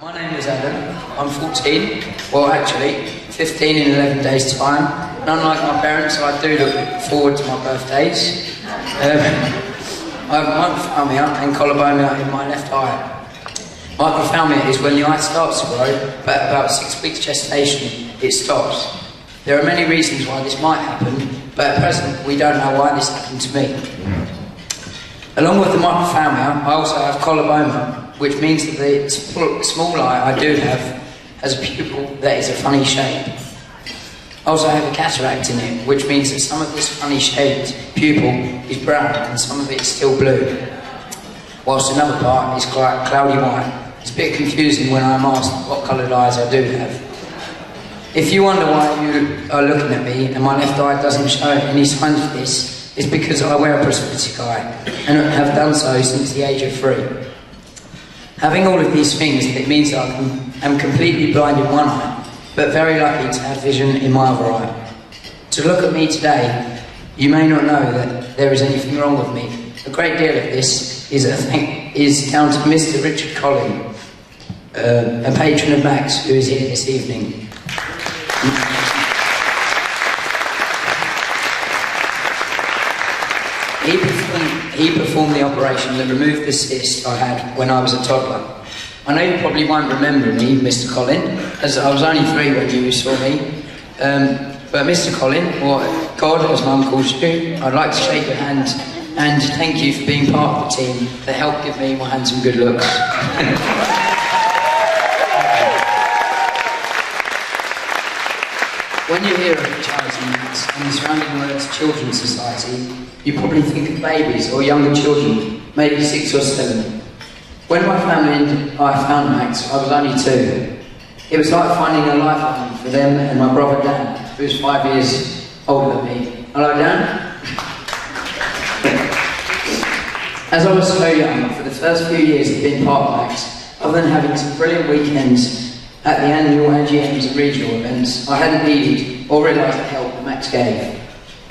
My name is Adam. I'm 14, well actually 15 in 11 days time, and unlike my parents I do look forward to my birthdays. I have microphthalmia and coloboma in my left eye. Microphthalmia is when the eye starts to grow, but at about 6 weeks gestation it stops. There are many reasons why this might happen, but at present we don't know why this happened to me. Along with the microphthalmia, I also have coloboma, which means that the small eye I do have has a pupil that is a funny shape. I also have a cataract in it, which means that some of this funny shaped pupil is brown and some of it is still blue, whilst another part is quite cloudy white. It's a bit confusing when I'm asked what coloured eyes I do have. If you wonder why you are looking at me and my left eye doesn't show any signs of this, it's because I wear a prosthetic eye and have done so since the age of 3. Having all of these things, it means that I am completely blind in one eye, but very lucky to have vision in my other eye. To look at me today, you may not know that there is anything wrong with me. A great deal of this is down to Mr. Richard Collin, a patron of MACS, who is here this evening. He performed the operation that removed the cyst I had when I was a toddler. I know you probably won't remember me, Mr. Collin, as I was only 3 when you saw me. But Mr. Collin, or God as Mum calls you, I'd like to shake your hand and thank you for being part of the team that helped give me my handsome good looks. When you hear of the charity MACS and the surrounding words Children's Society, you probably think of babies or younger children, maybe 6 or 7. When my family and I found MACS, I was only 2. It was like finding a lifeline for them and my brother Dan, who is 5 years older than me. Hello Dan? As I was so young, for the first few years of being part of MACS, other than having some brilliant weekends at the annual AGMs and regional events, I hadn't needed or realised the help that MACS gave.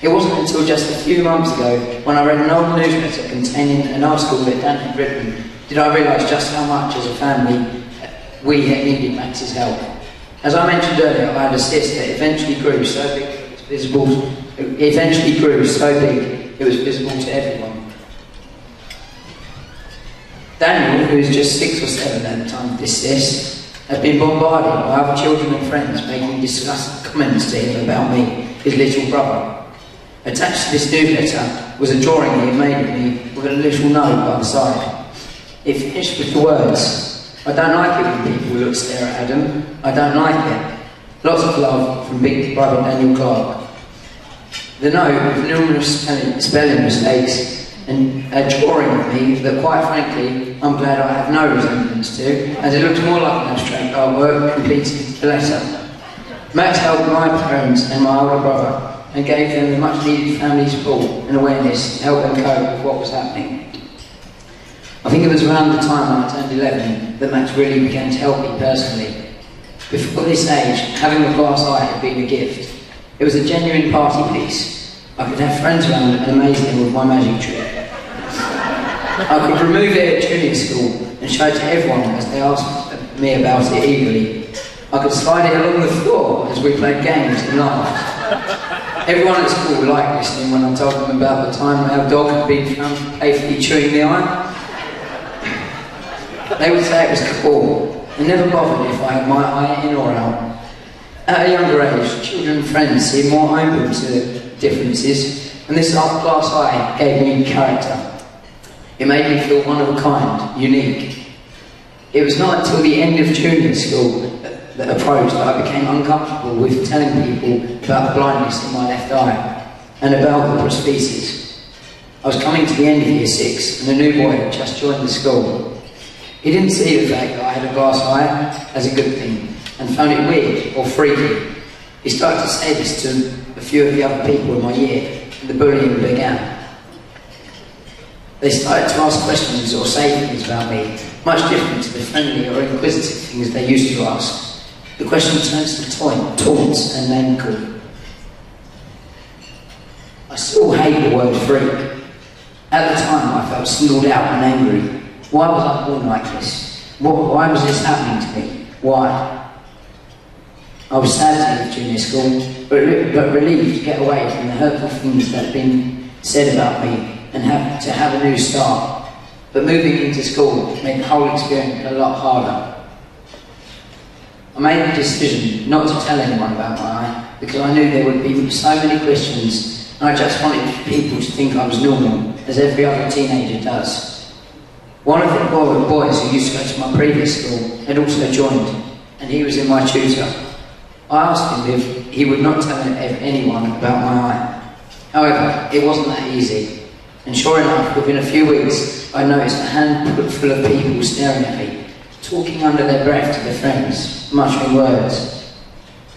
It wasn't until just a few months ago, when I read an old newsletter containing an article that Dan had written, did I realise just how much as a family we had needed MACS's help. As I mentioned earlier, I had a cyst that eventually grew so big it was visible to everyone. Daniel, who was just 6 or 7 at the time of this cyst, had been bombarded by other children and friends making disgusting comments to him about me, his little brother. Attached to this newsletter was a drawing he had made of me with a little note by the side. It finished with the words, "I don't like it when people look stare at Adam. I don't like it. Lots of love from Big Brother Daniel Clark." The note, with numerous spelling mistakes, and a drawing of me that, quite frankly, I'm glad I have no resemblance to, as it looks more like an abstract artwork completing the letter. MACS helped my parents and my older brother, and gave them the much-needed family support and awareness to help them cope with what was happening. I think it was around the time when I turned 11 that MACS really began to help me personally. Before this age, having a glass eye had been a gift. It was a genuine party piece. I could have friends around and amaze them with my magic trick. I could remove it at junior school and show it to everyone as they asked me about it eagerly. I could slide it along the floor as we played games and laughed. Everyone at school liked listening when I told them about the time our dog had been found playfully chewing the eye. They would say it was cool, and never bothered if I had my eye in or out. At a younger age, children and friends seemed more open to differences, and this glass eye gave me character. It made me feel one of a kind, unique. It was not until the end of junior school that approached that I became uncomfortable with telling people about the blindness in my left eye and about the prosthesis. I was coming to the end of year 6 and a new boy had just joined the school. He didn't see the fact that I had a glass eye as a good thing and found it weird or freaky. He started to say this to a few of the other people in my year and the bullying began. They started to ask questions or say things about me, much different to the friendly or inquisitive things they used to ask. The question turns to taunts and name calling. I still hate the word freak. At the time I felt singled out and angry. Why was I born like this? Why was this happening to me? Why? I was sad to leave junior school, but relieved to get away from the hurtful things that had been said about me and to have a new start. But moving into school made the whole experience a lot harder. I made the decision not to tell anyone about my eye because I knew there would be so many questions, and I just wanted people to think I was normal, as every other teenager does. One of the boys who used to go to my previous school had also joined, and he was in my tutor. I asked him if he would not tell anyone about my eye. However, it wasn't that easy, and sure enough, within a few weeks, I noticed a handful of people staring at me, talking under their breath to their friends, muttering words.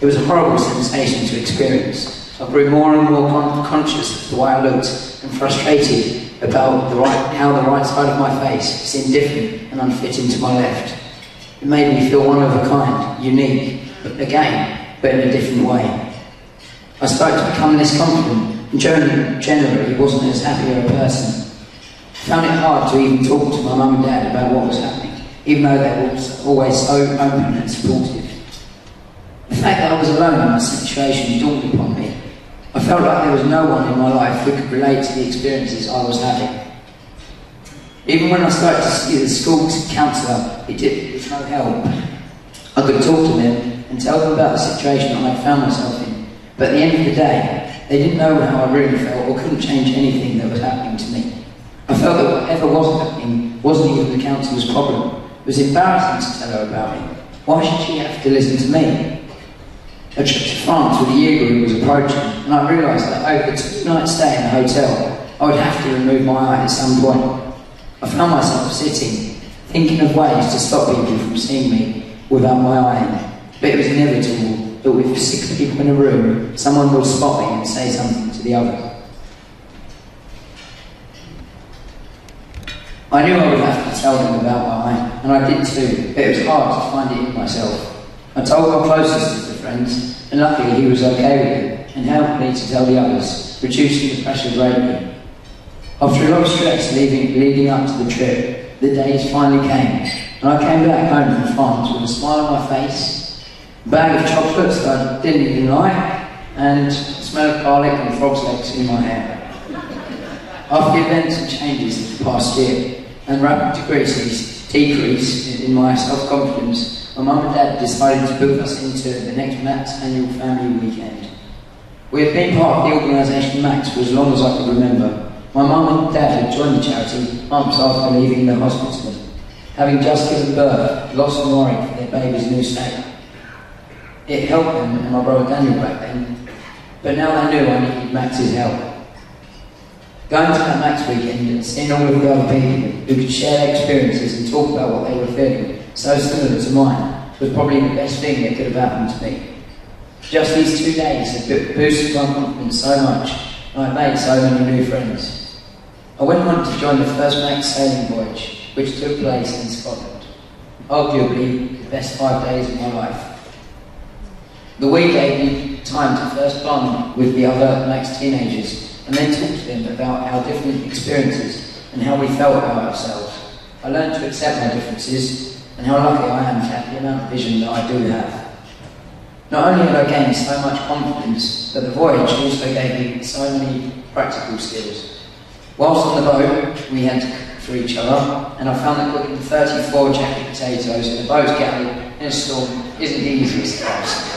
It was a horrible sensation to experience. I grew more and more conscious of the way I looked and frustrated about how the right side of my face seemed different and unfitting to my left. It made me feel one of a kind, unique, but in a different way. I started to become less confident and generally wasn't as happy a person. I found it hard to even talk to my mum and dad about what was happening, even though they were always so open and supportive. The fact that I was alone in my situation dawned upon me. I felt like there was no one in my life who could relate to the experiences I was having. Even when I started to see the school counsellor, it was no help. I could talk to them and tell them about the situation I had found myself in, but at the end of the day, they didn't know how I really felt or couldn't change anything that was happening to me. I felt that whatever was happening wasn't even the counsellor's problem. It was embarrassing to tell her about it. Why should she have to listen to me? A trip to France with a year group was approaching, and I realised that over a 2-night stay in a hotel, I would have to remove my eye at some point. I found myself sitting, thinking of ways to stop people from seeing me without my eye in. But it was inevitable that with 6 people in a room, someone would spot me and say something to the other. I knew I would have to tell them about my eye, and I did too, but it was hard to find it in myself. I told my closest of the friends, and luckily he was okay with it, and helped me to tell the others, reducing the pressure greatly. After a lot of stress leading up to the trip, the days finally came, and I came back home from France with a smile on my face, a bag of chocolates that I didn't even like, and the smell of garlic and frog's legs in my hair. After the events and changes of the past year, and rapid decrease in my self-confidence, my mum and dad decided to book us into the next MACS annual family weekend. We had been part of the organisation MACS for as long as I could remember. My mum and dad had joined the charity months after leaving the hospital, having just given birth, lost and worried for their baby's new state. It helped them and my brother Daniel back then, but now they knew I needed MACS's help. Going to that MACS weekend and seeing all of the other people who could share their experiences and talk about what they were feeling, so similar to mine, was probably the best thing that could have happened to me. Just these 2 days have boosted my confidence so much, and I've made so many new friends. I went on to join the first MACS sailing voyage, which took place in Scotland. Arguably the best 5 days of my life. The week gave me time to first bond with the other MACS teenagers, and then talk to them about our different experiences and how we felt about ourselves. I learned to accept my differences and how lucky I am to have the amount of vision that I do have. Not only have I gained so much confidence, but the voyage also gave me so many practical skills. Whilst on the boat, we had to cook for each other, and I found that cooking 34 jacket potatoes in a boat's galley in a storm isn't the easiest task.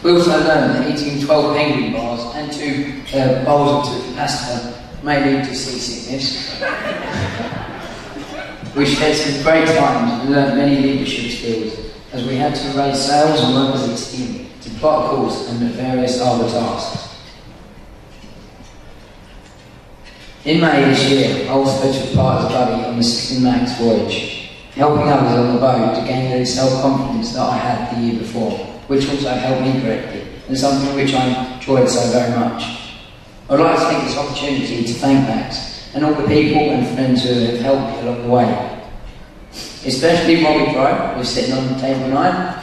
We also learned that eating 12 penguin bars and 2 bowls of pasta may lead to seasickness. We shared some great times and learned many leadership skills, as we had to raise sails and work as a team to plot a course and various other tasks. In May this year, I also took part as a buddy on the 16 MACS voyage, helping others on the boat to gain the self-confidence that I had the year before, which also helped me greatly, and something which I enjoyed so very much. I would like to take this opportunity to thank MACS and all the people and friends who have helped me along the way. Especially Robbie Pro, who's sitting on table 9.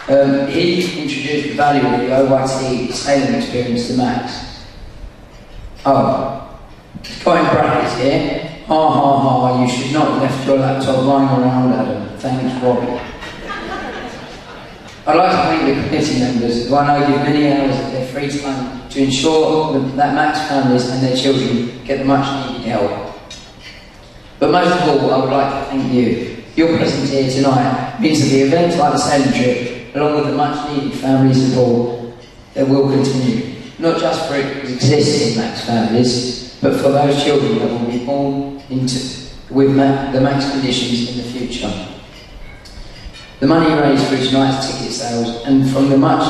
He introduced the value of the OIT sailing experience to MACS. Oh, it's got in brackets here. Ha ha ha, you should not have left your laptop lying around, Adam. Thanks, Robbie. I'd like to thank the committee members who I know give many hours of their free time to ensure that MACS families and their children get the much needed help. But most of all, I would like to thank you. Your presence here tonight means that the events like the sailing trip, along with the much needed family support, that will continue. Not just for existing MACS families, but for those children that will be born with the MACS conditions in the future. The money raised for tonight's ticket sales and from the much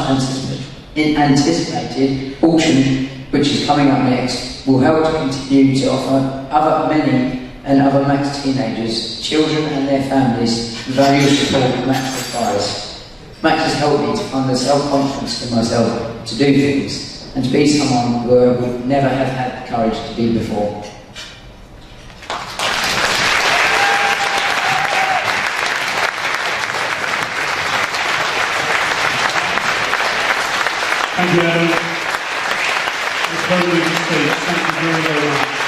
anticipated auction, which is coming up next, will help to continue to offer many other MACS teenagers, children and their families the valuable support that MACS requires. MACS has helped me to find the self-confidence in myself to do things and to be someone who I would never have had the courage to be before. Thank you, Adam. It's very good to see. Thank you very, very much.